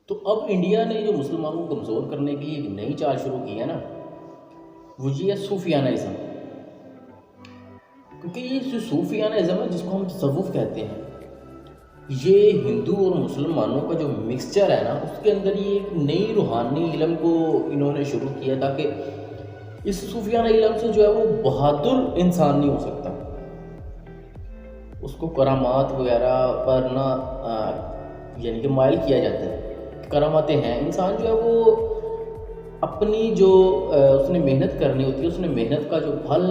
تو اب انڈیا نے جو مسلمانوں کو کمزور کرنے کی ایک نئی چال شروع کی ہے نا، وہ یہ ہے صوفیانہ ازم. کیونکہ یہ جو صوفیانہ ازم ہے جس کو ہم تصوف کہتے ہیں، یہ ہندو اور مسلمانوں کا جو مکسچر ہے نا، اس کے اندر یہ ایک نئی روحانی علم کو انہوں نے شروع کیا تاکہ اس صوفیانہ علم سے جو ہے وہ بہادر انسان نہیں ہو سکتا. اس کو کرامات وغیرہ پر نہ یعنی کہ مائل کیا جاتا ہے. کراماتیں ہیں، انسان جو ہے وہ اپنی جو اس نے محنت کرنی ہوتی ہے، اس نے محنت کا جو پھل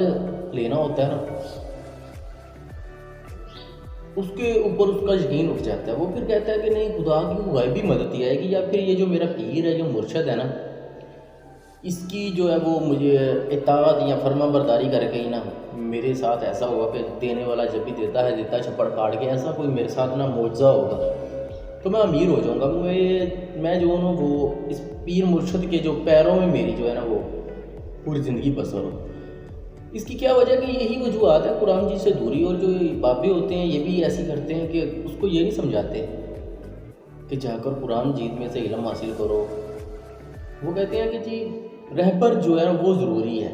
لینا ہوتا ہے نا، اس کے اوپر اس کا یقین اٹھ جاتا ہے. وہ پھر کہتا ہے کہ نہیں، خدا کی غیبی مدد ہی آئے گی، یا پھر یہ جو میرا پیر ہے، جو مرشد ہے نا، اس کی جو ہے وہ مجھے اطاعت یا فرما برداری کر کے ہی نا میرے ساتھ ایسا ہوگا کہ دینے والا جب بھی دیتا ہے دیتا چھپڑ کاٹ کے، ایسا کوئی میرے ساتھ نا معجزہ ہوگا تو میں امیر ہو جاؤں گا. میں جو ہوں وہ اس پیر مرشد کے جو پیروں میں میری جو ہے نا وہ پوری زندگی بسر ہو. اس کی کیا وجہ کہ یہی وجوہات ہے، قرآن مجید سے دوری. اور جو بابے ہوتے ہیں یہ بھی ایسی کرتے ہیں کہ اس کو یہ نہیں سمجھاتے کہ جا کر قرآن مجید میں سے علم حاصل کرو. وہ کہتے ہیں کہ جی رہبر جو ہے نا وہ ضروری ہے.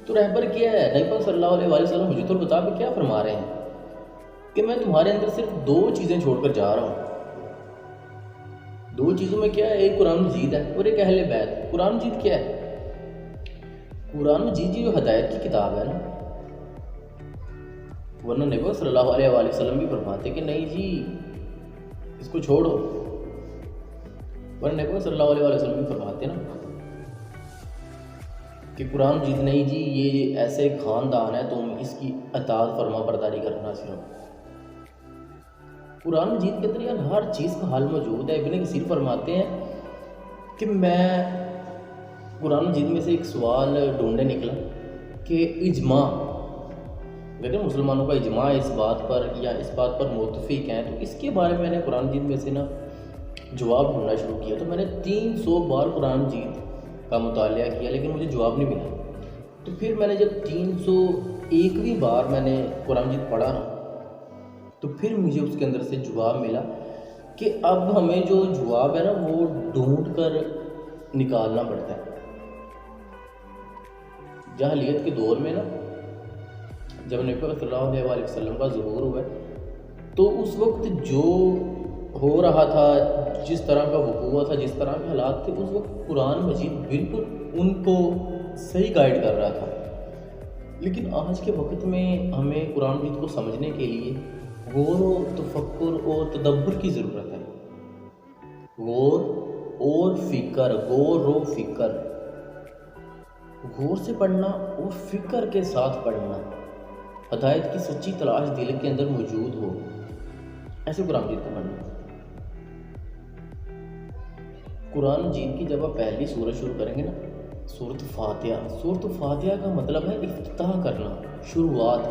تو رہبر کیا ہے؟ نبی پاک صلی اللہ علیہ وآلہ وسلم حجت البطا پہ کیا فرما رہے ہیں کہ میں تمہارے اندر صرف 2 چیزیں چھوڑ کر جا رہا ہوں. 2 چیزوں میں کیا ہے؟ ایک قرآن مجید ہے اور ایک اہل بیت. قرآن مجید کیا ہے؟ قرآن مجید جو ہدایت کی کتاب ہے نا، ورنہ نبی پاک صلی اللہ علیہ وآلہ وسلم بھی فرماتے کہ نہیں جی اس کو چھوڑو. ورنہ نبی پاک صلی اللہ علیہ وآلہ وسلم بھی فرماتے نا کہ قرآن مجید نہیں جی یہ ایسے خاندان ہے، تم اس کی اطاعت فرما برداری کرنا صرف. قرآن مجید کے اندر یار ہر چیز کا حل موجود ہے. ابن کثیر فرماتے ہیں کہ میں قرآن مجید میں سے ایک سوال ڈھونڈنے نکلا کہ اجماع، لیکن مسلمانوں کا اجماع اس بات پر یا اس بات پر متفق ہیں، تو اس کے بارے میں نے قرآن مجید میں سے نا جواب ڈھونڈنا شروع کیا. تو میں نے 300 بار قرآن مجید کا مطالعہ کیا لیکن مجھے جواب نہیں ملا. تو پھر میں نے جب 301ویں بار میں نے قرآن مجید پڑھا نا، تو پھر مجھے اس کے اندر سے جواب ملا کہ اب ہمیں جو جواب ہے نا وہ ڈھونڈ کر نکالنا پڑتا ہے. جاہلیت کے دور میں نا جب نبی صلی اللہ علیہ وآلہ وسلم کا ظہور ہوا تو اس وقت جو ہو رہا تھا، جس طرح کا وقوع تھا، جس طرح کے حالات تھے، اس وقت قرآن مجید بالکل ان کو صحیح گائیڈ کر رہا تھا. لیکن آج کے وقت میں ہمیں قرآن مجید کو سمجھنے کے لیے غور و تفکر اور تدبر کی ضرورت ہے. غور و فکر، غور سے پڑھنا اور فکر کے ساتھ پڑھنا. ہدایت کی سچی تلاش دل کے اندر موجود ہو، ایسے قرآن مجید کو پڑھنا. قرآن مجید کی جب آپ پہلی سورت شروع کریں گے نا، سورت فاتحہ کا مطلب ہے افتتاح کرنا، شروعات.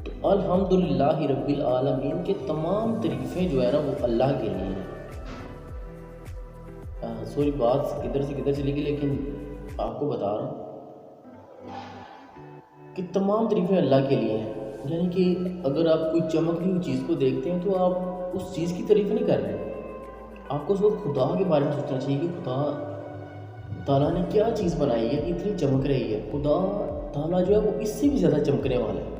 تو الحمدللہ رب العالمین کے تمام تعریفیں جو ہے نا وہ اللہ کے لیے ہیں. سوری بات کدھر سے کدھر چلی گئی، لیکن آپ کو بتا رہا ہوں کہ تمام تعریفیں اللہ کے لیے ہیں. یعنی کہ اگر آپ کوئی چمکتی ہوئی چیز کو دیکھتے ہیں تو آپ اس چیز کی تعریف نہیں کر رہے، آپ کو اس وقت خدا کے بارے میں سوچنا چاہیے کہ خدا تعالیٰ نے کیا چیز بنائی ہے کہ اتنی چمک رہی ہے. خدا تعالیٰ جو ہے وہ اس سے بھی زیادہ چمکنے والا ہے.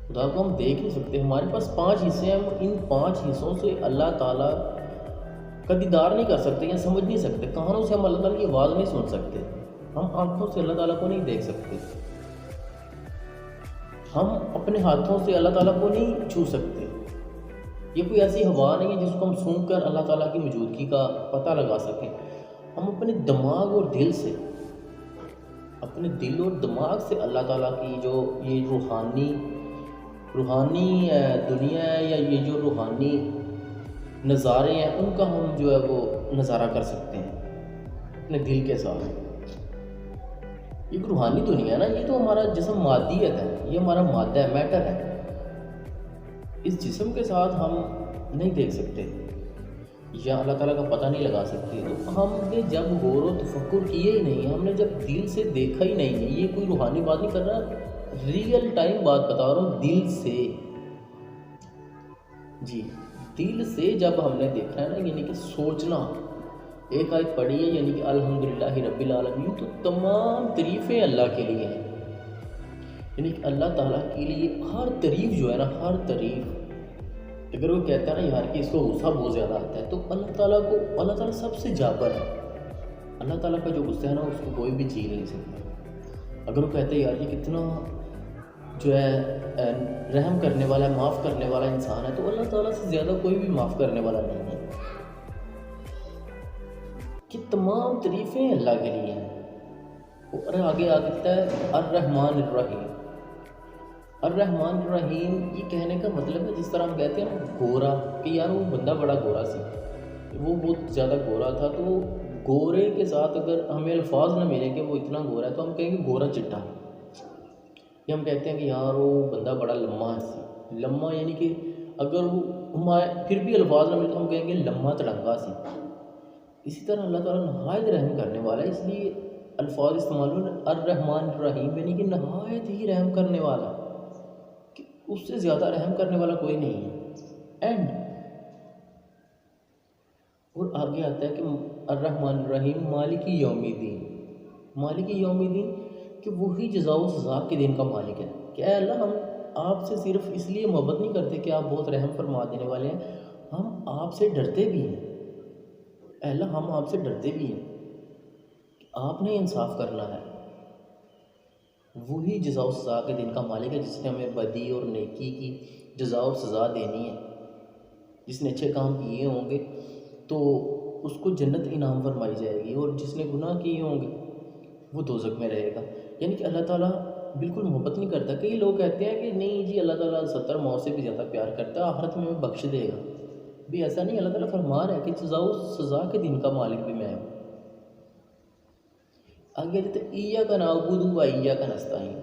خدا کو ہم دیکھ نہیں سکتے. ہمارے پاس 5 حصے ہیں، ہم ان 5 حصوں سے اللہ تعالیٰ کا دیدار نہیں کر سکتے یا سمجھ نہیں سکتے. کانوں سے ہم اللہ تعالیٰ کی آواز نہیں سن سکتے، ہم آنکھوں سے اللہ تعالیٰ کو نہیں دیکھ سکتے، ہم اپنے ہاتھوں سے اللہ تعالیٰ کو نہیں چھو سکتے. یہ کوئی ایسی ہوا نہیں ہے جس کو ہم سونگھ کر اللہ تعالیٰ کی موجودگی کا پتہ لگا سکیں. ہم اپنے دماغ اور دل سے، اپنے دل اور دماغ سے اللہ تعالیٰ کی جو یہ روحانی دنیا ہے یا یہ جو روحانی نظارے ہیں ان کا ہم جو ہے وہ نظارہ کر سکتے ہیں اپنے دل کے ساتھ. یہ روحانی دنیا ہے نا، یہ تو ہمارا جسم مادیت ہے، یہ ہمارا مادہ ہے، میٹر ہے. اس جسم کے ساتھ ہم نہیں دیکھ سکتے یا اللہ تعالیٰ کا پتہ نہیں لگا سکتے. تو ہم نے جب غور و تفکر کیے ہی نہیں، ہم نے جب دل سے دیکھا ہی نہیں ہے، یہ کوئی روحانی بات نہیں کر رہا، ریئل ٹائم بات بتا رہا ہوں، دل سے. جی دل سے جب ہم نے دیکھا ہے نا، یعنی کہ سوچنا، ایک آیت پڑھی ہے یعنی کہ الحمدللہ رب العالمین، تو تمام تعریفیں اللہ کے لیے ہیں، یعنی کہ اللہ تعالیٰ کے لیے ہر تعریف جو ہے نا، ہر تعریف، اگر وہ کہتا ہے نا یار کہ اس کو غصہ بہت زیادہ آتا ہے، تو اللہ تعالیٰ سب سے جابر ہے، اللہ تعالیٰ کا جو غصہ ہے نا اس کو کوئی بھی جھیل نہیں سکتا۔ اگر وہ کہتے ہیں یار یہ کتنا جو ہے رحم کرنے والا ہے، معاف کرنے والا انسان ہے، تو اللہ تعالیٰ سے زیادہ کوئی بھی معاف کرنے والا نہیں ہے، کہ تمام تعریفیں اللہ کے لیے ہیں۔ اور آگے آتا ہے الرحمن الرحیم۔ الرحمن الرحیم یہ کہنے کا مطلب ہے، جس طرح ہم کہتے ہیں نا گورا، کہ یار وہ بندہ بڑا گورا سی، وہ بہت زیادہ گورا تھا، تو گورے کے ساتھ اگر ہمیں الفاظ نہ ملے کہ وہ اتنا گورا ہے، تو ہم کہیں گے گورا چٹا، یا ہم کہتے ہیں کہ یار وہ بندہ بڑا لمحہ سی، لمحہ یعنی کہ اگر وہ پھر بھی الفاظ نہ ملے تو ہم کہیں گے لمحہ تڑنگا سی۔ اسی طرح اللہ تعالیٰ نہایت رحم کرنے والا ہے، اس لیے الفاظ استعمال ہوئے الرحمن الرحیم، یعنی کہ نہایت ہی رحم کرنے والا، کہ اس سے زیادہ رحم کرنے والا کوئی نہیں ہے۔ اینڈ اور آگے آتا ہے کہ الرحمن الرحیم مالک یوم الدین، مالک یوم الدین کہ وہی جزا و سزا کے دن کا مالک ہے، کہ اے اللہ ہم آپ سے صرف اس لیے محبت نہیں کرتے کہ آپ بہت رحم فرما دینے والے ہیں، ہم آپ سے ڈرتے بھی ہیں، اے اللہ ہم آپ سے ڈرتے بھی ہیں کہ آپ نے انصاف کرنا ہے۔ وہی جزا و سزا کے دن کا مالک ہے، جس نے ہمیں بدی اور نیکی کی جزا اور سزا دینی ہے، جس نے اچھے کام کیے ہوں گے تو اس کو جنت انعام فرمائی جائے گی، اور جس نے گناہ کیے ہوں گے وہ دوزخ میں رہے گا۔ یعنی کہ اللہ تعالیٰ بالکل محبت نہیں کرتا۔ کئی لوگ کہتے ہیں کہ نہیں جی اللہ تعالیٰ 70 ماؤں سے بھی زیادہ پیار کرتا ہے، آخرت میں ہمیں بخش دے گا، بھی ایسا نہیں، اللہ تعالیٰ فرما رہا ہے کہ جزا و سزا کے دن کا مالک بھی میں ہوں۔ آگے کہتے ہیں ایاک نعبد و ایاک نستعین،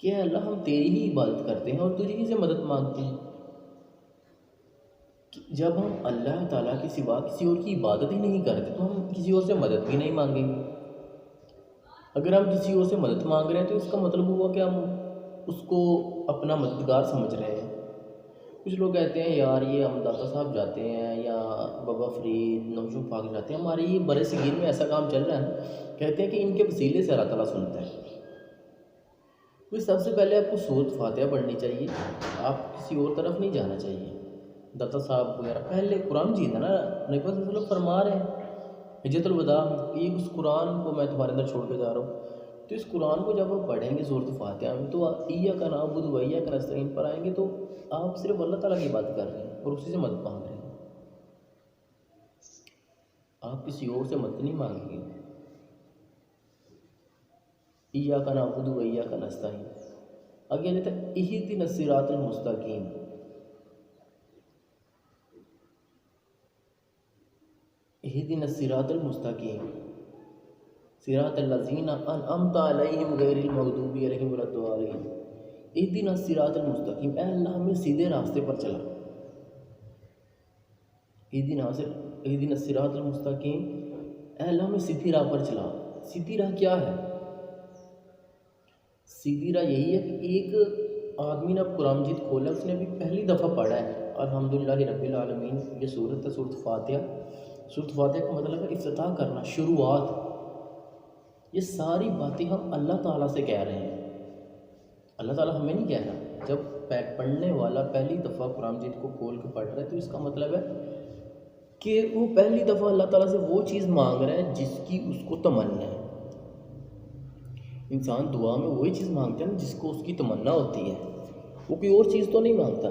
کہ اے اللہ ہم تیری ہی عبادت کرتے ہیں اور تجھی ہی سے مدد مانگتے ہیں۔ جب ہم اللہ تعالیٰ کے سوا کسی اور کی عبادت ہی نہیں کرتے تو ہم کسی اور سے مدد بھی نہیں مانگیں گے۔ اگر ہم کسی اور سے مدد مانگ رہے ہیں تو اس کا مطلب ہوا کہ ہم اس کو اپنا مددگار سمجھ رہے ہیں۔ کچھ لوگ کہتے ہیں یار یہ ہم داتا صاحب جاتے ہیں یا بابا فرید نوشو پاک جاتے ہیں، ہمارے یہ برے صغیر میں ایسا کام چل رہا ہے، کہتے ہیں کہ ان کے وسیلے سے اللہ تعالیٰ سنتا ہے۔ تو سب سے پہلے آپ کو سورۃ فاتحہ پڑھنی چاہیے، آپ کسی اور طرف نہیں جانا چاہیے، داتا صاحب وغیرہ۔ پہلے قرآن مجید ہے نا، نبی صلی اللہ علیہ وسلم فرما رہے ہیں حجۃ الوداع میں، یہ اس قرآن کو میں تمہارے اندر چھوڑ کے جا رہا ہوں، تو اس قرآن کو جب آپ پڑھیں گے سورۃ فاتحہ میں، تو ایاک نعبد و ایاک نستعین پر آئیں گے تو آپ صرف اللہ تعالیٰ کی بات کر رہے ہیں اور اسی سے مدد مانگ رہے ہیں، آپ کسی اور سے مدد نہیں مانگیں گے۔ ایاک نعبد و ایاک نستعین۔ آگے جاتا ہے اہدنا الصراط المستقیم، اہدنا الصراط المستقیم صراط الذین انعمت علیہم غیر المغضوب علیہم ولا الضالین۔ اہدنا الصراط المستقیم، اے اللہ ہمیں سیدھے راستے پر چلا، اہدنا الصراط المستقیم، اے اللہ ہمیں سیدھی راہ پر چلا۔ سیدھی راہ کیا ہے؟ سیدھی راہ یہی ہے کہ ایک آدمی نے اب قرآن مجید کھولا، اس نے ابھی پہلی دفعہ پڑھا ہے الحمدللہ رب العالمین، یہ سورت ہے سورۃ فاتحہ۔ سورۃ فاتحہ کا مطلب ہے افتتاح کرنا، شروعات۔ یہ ساری باتیں ہم اللہ تعالیٰ سے کہہ رہے ہیں، اللہ تعالیٰ ہمیں نہیں کہہ رہا۔ جب پڑھنے والا پہلی دفعہ قرآن مجید کو کھول کے پڑھ رہا ہے تو اس کا مطلب ہے کہ وہ پہلی دفعہ اللہ تعالیٰ سے وہ چیز مانگ رہا ہے جس کی اس کو تمنا ہے۔ انسان دعا میں وہی چیز مانگتا ہے نا جس کو اس کی تمنا ہوتی ہے، وہ کوئی اور چیز تو نہیں مانگتا۔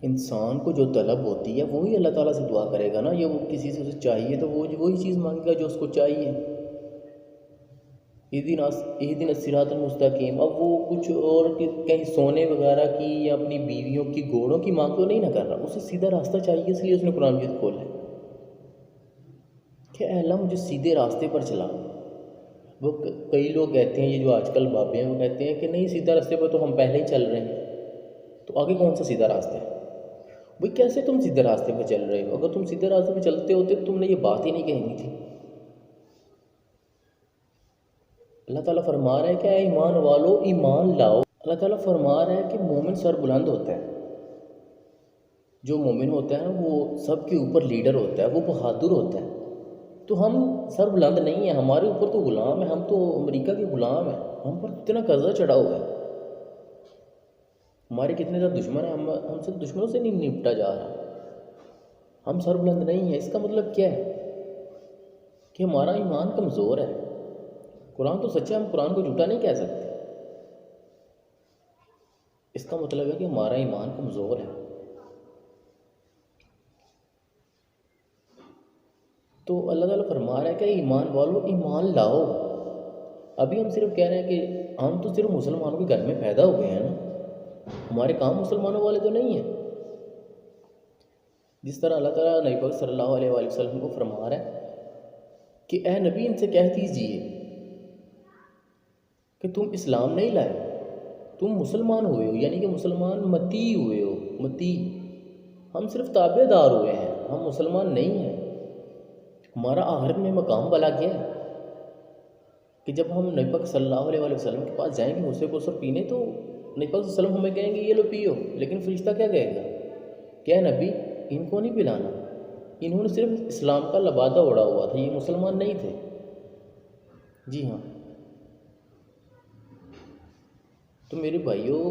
انسان کو جو طلب ہوتی ہے وہی اللہ تعالیٰ سے دعا کرے گا نا، یا وہ کسی سے اسے چاہیے تو وہ وہی چیز مانگے گا جو اس کو چاہیے۔ اہدنا الصراط المستقیم، اب وہ کچھ اور کہیں سونے وغیرہ کی یا اپنی بیویوں کی گھوڑوں کی مانگ تو نہیں نہ کر رہا، اسے سیدھا راستہ چاہیے، اس لیے اس نے قرآن مجید کھولا ہے کہ اے اللہ مجھے سیدھے راستے پر چلا۔ وہ کئی لوگ کہتے ہیں، یہ جو آج کل بابے ہیں وہ کہتے ہیں کہ نہیں سیدھا راستے پر تو ہم پہلے ہی چل رہے ہیں، تو آگے کون سا سیدھا راستہ ہے؟ بھئی کیسے تم سیدھے راستے پہ چل رہے ہو؟ اگر تم سیدھے راستے پہ چلتے ہوتے تو تم نے یہ بات ہی نہیں کہنی تھی۔ اللہ تعالیٰ فرما رہا ہے کہ اے ایمان والو ایمان لاؤ، اللہ تعالیٰ فرما رہا ہے کہ مومن سر بلند ہوتا ہے. جو مومن ہوتا ہے نا وہ سب کے اوپر لیڈر ہوتا ہے، وہ بہادر ہوتا ہے. تو ہم سر بلند نہیں ہیں، ہمارے اوپر تو غلام ہیں، ہم تو امریکہ کے غلام ہیں. ہم پر اتنا قرضہ چڑھا ہوا ہے، ہمارے کتنے زیادہ دشمن ہیں، ہم سے دشمنوں سے نہیں نپٹا جا رہا. ہم سر بلند نہیں ہیں. اس کا مطلب کیا ہے کہ ہمارا ایمان کمزور ہے. قرآن تو سچا ہے، ہم قرآن کو جھوٹا نہیں کہہ سکتے. اس کا مطلب ہے کہ ہمارا ایمان کمزور ہے. تو اللہ تعالیٰ فرما رہا ہے کہ ایمان والو ایمان لاؤ. ابھی ہم صرف کہہ رہے ہیں کہ ہم تو صرف مسلمانوں کے گھر میں پیدا ہوئے ہیں نا، ہمارے کام مسلمانوں والے تو نہیں ہیں. جس طرح اللہ تعالیٰ نبی پاک صلی اللہ علیہ وآلہ وسلم کو فرما رہا ہے کہ اے نبی ان سے کہہ دیجیے کہ تم اسلام نہیں لائے، تم مسلمان ہوئے ہو، یعنی کہ مسلمان متی ہوئے ہو. متی، ہم صرف تابع دار ہوئے ہیں، ہم مسلمان نہیں ہیں. ہمارا آخرت میں مقام بلا کیا ہے کہ جب ہم نبی پاک صلی اللہ علیہ وآلہ وسلم کے پاس جائیں گے غوث کوثر پینے، تو نبی پاک صلی اللہ علیہ وسلم ہمیں کہیں گے یہ لو پیو، لیکن فرشتہ کیا کہے گا؟ کیا نبی ان کو نہیں پلانا، انہوں نے صرف اسلام کا لبادہ اوڑا ہوا تھا، یہ مسلمان نہیں تھے. جی ہاں. تو میرے بھائیوں،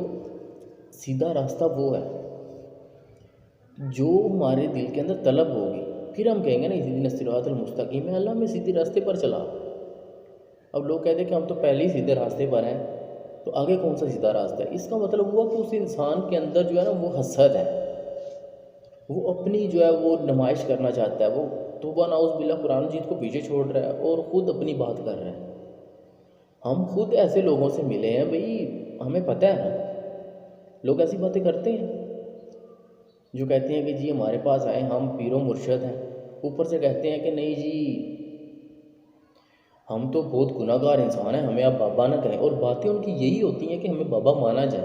سیدھا راستہ وہ ہے جو ہمارے دل کے اندر طلب ہوگی، پھر ہم کہیں گے نا اہدنا الصراط المستقیم، اللہ میں سیدھے راستے پر چلا. اب لوگ کہتے ہیں کہ ہم تو پہلے ہی سیدھے راستے پر ہیں، تو آگے کون سا سیدھا راستہ ہے؟ اس کا مطلب ہوا کہ اس انسان کے اندر جو ہے نا وہ حسد ہے، وہ اپنی جو ہے وہ نمائش کرنا چاہتا ہے، وہ توبہ نعوذ باللہ قرآن مجید کو پیچھے چھوڑ رہا ہے اور خود اپنی بات کر رہا ہے. ہم خود ایسے لوگوں سے ملے ہیں بھئی، ہمیں پتہ ہے نا. لوگ ایسی باتیں کرتے ہیں جو کہتے ہیں کہ جی ہمارے پاس آئے، ہم پیر و مرشد ہیں، اوپر سے کہتے ہیں کہ نہیں جی ہم تو بہت گناہ گار انسان ہیں، ہمیں آپ بابا نہ کہیں. اور باتیں ان کی یہی ہوتی ہیں کہ ہمیں بابا مانا جائے.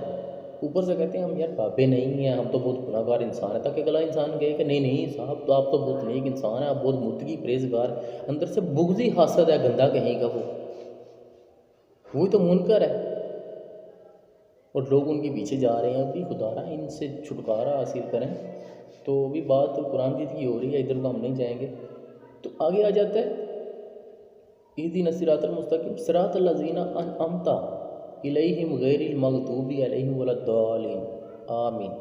اوپر سے کہتے ہیں ہم یار بابے نہیں ہیں، ہم تو بہت گناہ گار انسان ہیں، تاکہ اگلا انسان کہے کہ نہیں نہیں صاحب تو آپ تو بہت نیک انسان ہیں، آپ بہت متقی پرہیزگار. اندر سے بغضی حسد ہے گندا کہیں کا، وہی تو منکر ہے. اور لوگ ان کے پیچھے جا رہے ہیں. بھی خدا رہا ان سے چھٹکارا حاصل کریں. تو بھی بات قرآن مجید کی ہو رہی ہے، ادھر کو ہم نہیں جائیں گے. تو آگے آ جاتا ہے اہدنا الصراط المستقیم صراط الذین انعمت علیہم غیر المغضوب علیہم ولا الضالین آمین.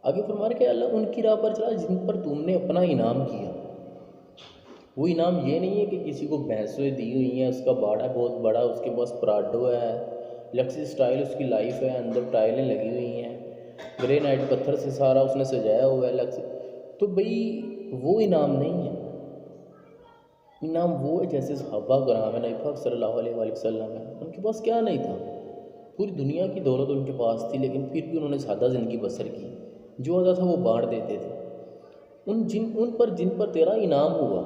آگے فرما رہے کہ اللہ ان کی راہ پر چلا جن پر تم نے اپنا انعام کیا. وہ انعام یہ نہیں ہے کہ کسی کو بھینسیں دی ہوئی ہیں، اس کا باڑا بہت بڑا، اس کے پاس پراڈو ہے، لکسی سٹائل اس کی لائف ہے، اندر ٹائلیں لگی ہوئی ہیں، گرینائٹ پتھر سے سارا اس نے سجایا ہوا ہے لکسی. تو بھئی وہ انعام نہیں ہے. انعام وہ ہے جیسے صحابہ کرام نبی پاک صلی اللہ علیہ وآلہ وسلم ہے، ان کے پاس کیا نہیں تھا؟ پوری دنیا کی دولت ان کے پاس تھی، لیکن پھر بھی انہوں نے سادہ زندگی بسر کی. جو ہوتا تھا وہ بانٹ دیتے تھے. جن پر تیرا انعام ہوا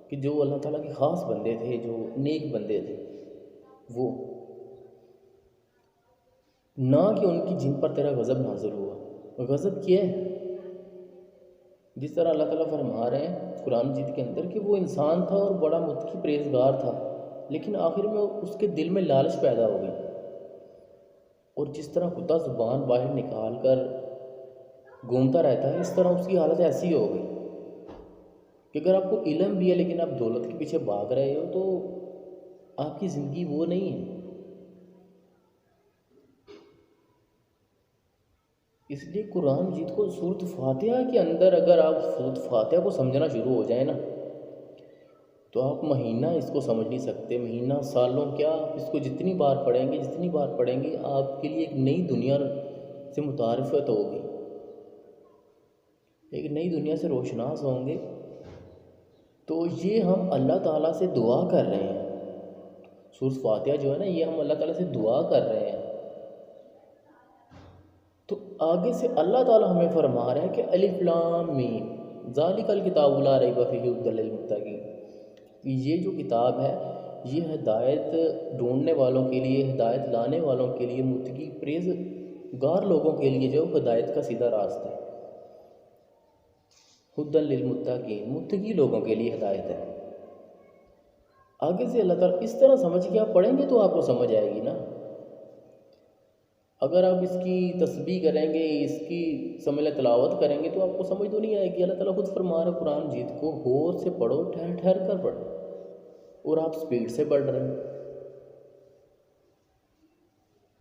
کہ جو اللہ تعالیٰ کے خاص بندے تھے، جو نیک بندے تھے، وہ نہ کہ ان کی جن پر تیرا غضب نازل ہوا. غضب کیا ہے؟ جس طرح اللہ تعالیٰ فرما رہے ہیں قرآن مجید کے اندر کہ وہ انسان تھا اور بڑا متقی پرہیزگار تھا، لیکن آخر میں اس کے دل میں لالچ پیدا ہو گئی. اور جس طرح کتا زبان باہر نکال کر گھومتا رہتا ہے، اس طرح اس کی حالت ایسی ہو گئی کہ اگر آپ کو علم بھی ہے لیکن آپ دولت کے پیچھے بھاگ رہے ہو، تو آپ کی زندگی وہ نہیں ہے. اس لیے قرآن مجید کو سورۃ فاتحہ کے اندر اگر آپ سورۃ فاتحہ کو سمجھنا شروع ہو جائیں نا، تو آپ مہینہ اس کو سمجھ نہیں سکتے. مہینہ، سالوں کیا، آپ اس کو جتنی بار پڑھیں گے آپ کے لیے ایک نئی دنیا سے متعارفت ہوگی، ایک نئی دنیا سے روشناس ہوں گے. تو یہ ہم اللہ تعالیٰ سے دعا کر رہے ہیں. سورۃ فاتحہ جو ہے نا، یہ ہم اللہ تعالیٰ سے دعا کر رہے ہیں. تو آگے سے اللہ تعالیٰ ہمیں فرما رہا ہے کہ الف لام میم ذالک الکتاب لا ریب فیہ ھدی للمتقین. یہ جو کتاب ہے یہ ہدایت ڈھونڈنے والوں کے لیے، ہدایت لانے والوں کے لیے، متقی پرہیزگار لوگوں کے لیے جو ہدایت کا سیدھا راستہ ہے. ھدی للمتقین، متقی لوگوں کے لیے ہدایت ہے. آگے سے اللہ تعالیٰ اس طرح سمجھ کے آپ پڑھیں گے تو آپ کو سمجھ آئے گی نا. اگر آپ اس کی تسبیح کریں گے، اس کی سمجھ لیں تلاوت کریں گے، تو آپ کو سمجھ تو نہیں آئے گی۔ اللہ تعالیٰ خود فرما رہا ہے قرآن مجید کو، غور سے پڑھو، ٹھہر ٹھہر کر پڑھو، اور آپ سپیڈ سے پڑھ رہے ہیں۔